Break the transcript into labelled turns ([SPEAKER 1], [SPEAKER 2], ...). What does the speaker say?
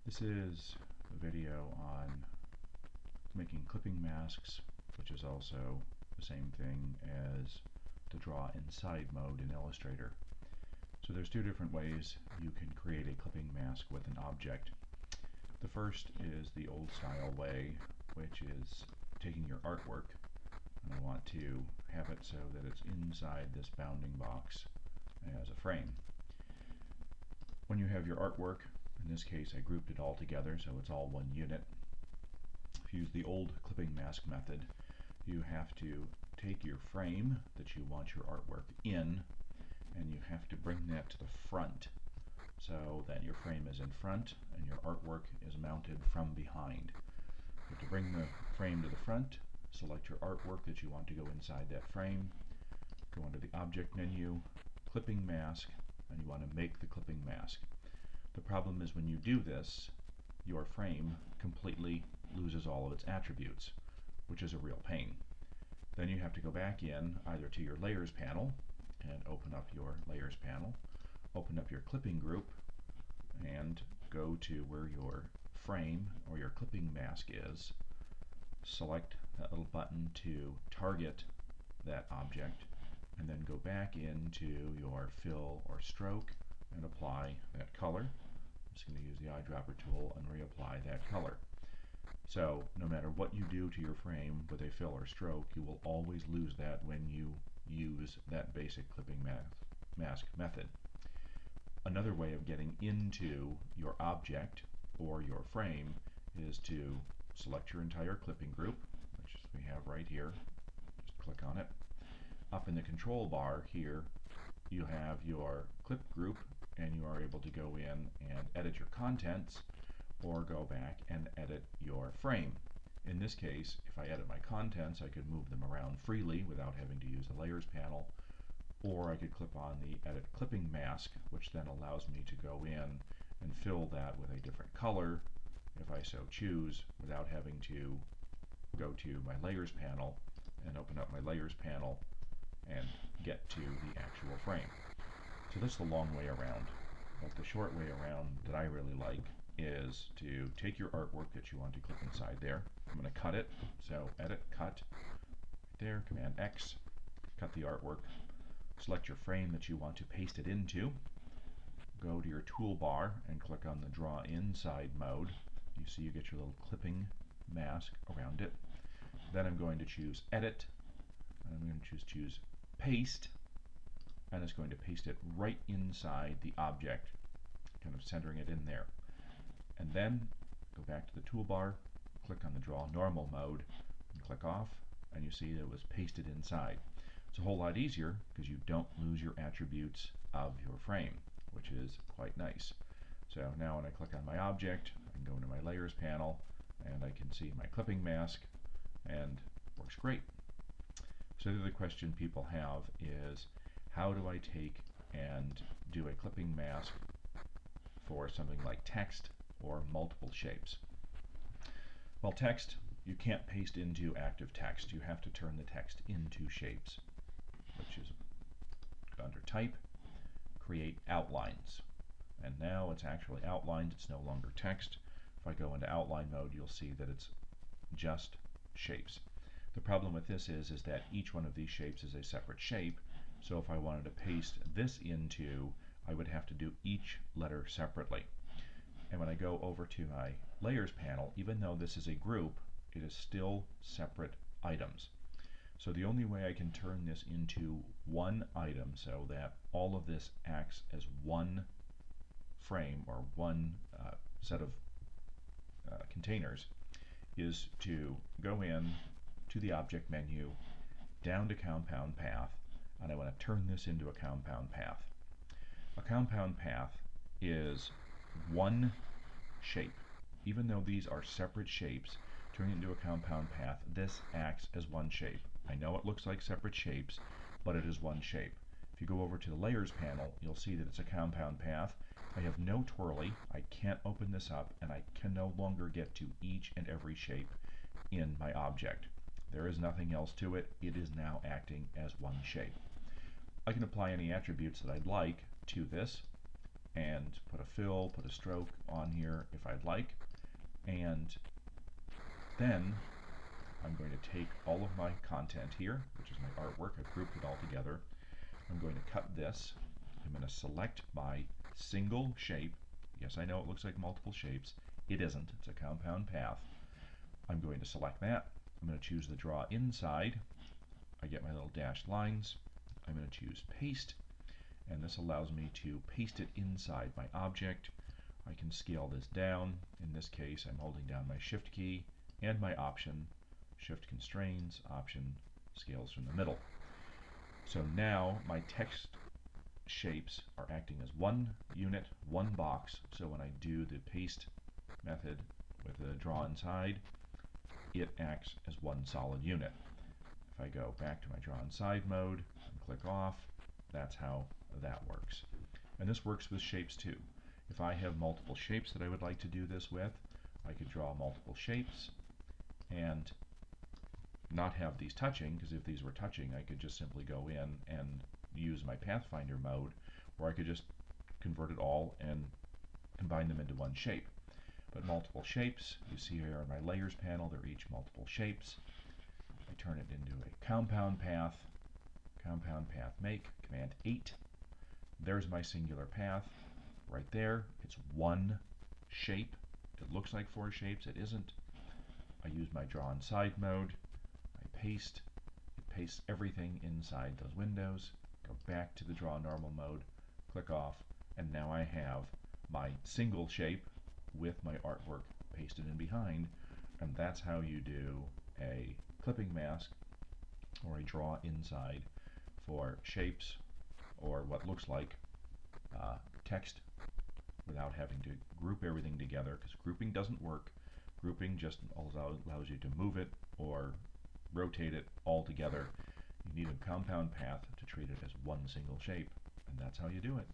[SPEAKER 1] This is a video on making clipping masks, which is also the same thing as the draw inside mode in Illustrator. So there's two different ways you can create a clipping mask with an object. The first is the old style way, which is taking your artwork, and I want to have it so that it's inside this bounding box as a frame. When you have your artwork, in this case I grouped it all together so it's all one unit. If you use the old clipping mask method, you have to take your frame that you want your artwork in, and you have to bring that to the front so that your frame is in front and your artwork is mounted from behind. You have to bring the frame to the front, select your artwork that you want to go inside that frame, go under the Object menu, Clipping Mask, and you want to make the clipping mask. The problem is when you do this, your frame completely loses all of its attributes, which is a real pain. Then you have to go back in either to your Layers panel and open up your Layers panel, open up your clipping group, and go to where your frame or your clipping mask is. Select that little button to target that object, and then go back into your fill or stroke and apply that color. I'm just going to use the eyedropper tool and reapply that color. So no matter what you do to your frame with a fill or stroke, you will always lose that when you use that basic clipping mask method. Another way of getting into your object or your frame is to select your entire clipping group, which we have right here. Just click on it. Up in the control bar here, you have your clip group, and you are able to go in and edit your contents or go back and edit your frame. In this case, if I edit my contents, I could move them around freely without having to use the Layers panel, or I could click on the Edit Clipping Mask, which then allows me to go in and fill that with a different color if I so choose, without having to go to my Layers panel and open up my Layers panel and get to the actual frame. So that's the long way around. But the short way around that I really like is to take your artwork that you want to clip inside there. I'm going to cut it, so Edit, Cut, there, Command X, cut the artwork. Select your frame that you want to paste it into. Go to your toolbar and click on the Draw Inside mode. You see you get your little clipping mask around it. Then I'm going to choose Edit, and I'm going to choose Paste, and it's going to paste it right inside the object, kind of centering it in there. And then go back to the toolbar, click on the Draw Normal mode, and click off, and you see that it was pasted inside. It's a whole lot easier because you don't lose your attributes of your frame, which is quite nice. So now when I click on my object, I can go into my Layers panel, and I can see my clipping mask, and it works great. So the other question people have is, how do I take and do a clipping mask for something like text or multiple shapes? Well, text, you can't paste into active text. You have to turn the text into shapes, which is under Type, Create Outlines. And now it's actually outlined, it's no longer text. If I go into outline mode, you'll see that it's just shapes. The problem with this is that each one of these shapes is a separate shape, so if I wanted to paste this into, I would have to do each letter separately. And when I go over to my Layers panel, even though this is a group, it is still separate items. So the only way I can turn this into one item so that all of this acts as one frame or one set of containers is to go in to the Object menu, down to Compound Path, and I want to turn this into a compound path. A compound path is one shape. Even though these are separate shapes, turning it into a compound path, this acts as one shape. I know it looks like separate shapes, but it is one shape. If you go over to the Layers panel, you'll see that it's a compound path. I have no twirly, I can't open this up, and I can no longer get to each and every shape in my object. There is nothing else to it. It is now acting as one shape. I can apply any attributes that I'd like to this, and put a fill, put a stroke on here if I'd like, and then I'm going to take all of my content here, which is my artwork. I've grouped it all together. I'm going to cut this. I'm going to select my single shape. Yes, I know it looks like multiple shapes. It isn't. It's a compound path. I'm going to select that. I'm going to choose the draw inside. I get my little dashed lines. I'm going to choose paste, and this allows me to paste it inside my object. I can scale this down. In this case, I'm holding down my Shift key and my Option. Shift constrains, Option scales from the middle. So now my text shapes are acting as one unit, one box. So when I do the paste method with the draw inside, it acts as one solid unit. If I go back to my draw inside mode and click off, that's how that works. And this works with shapes too. If I have multiple shapes that I would like to do this with, I could draw multiple shapes and not have these touching, because if these were touching, I could just simply go in and use my Pathfinder mode, or I could just convert it all and combine them into one shape. But multiple shapes, you see here on my layers panel, they're each multiple shapes. I turn it into a compound path make, Command 8. There's my singular path. Right there, it's one shape. It looks like four shapes, it isn't. I use my draw inside mode. I paste. It pastes everything inside those windows. Go back to the draw normal mode, click off, and now I have my single shape with my artwork pasted in behind, and that's how you do a clipping mask or a draw inside for shapes or what looks like text without having to group everything together, because grouping doesn't work. Grouping just allows you to move it or rotate it all together. You need a compound path to treat it as one single shape, and that's how you do it.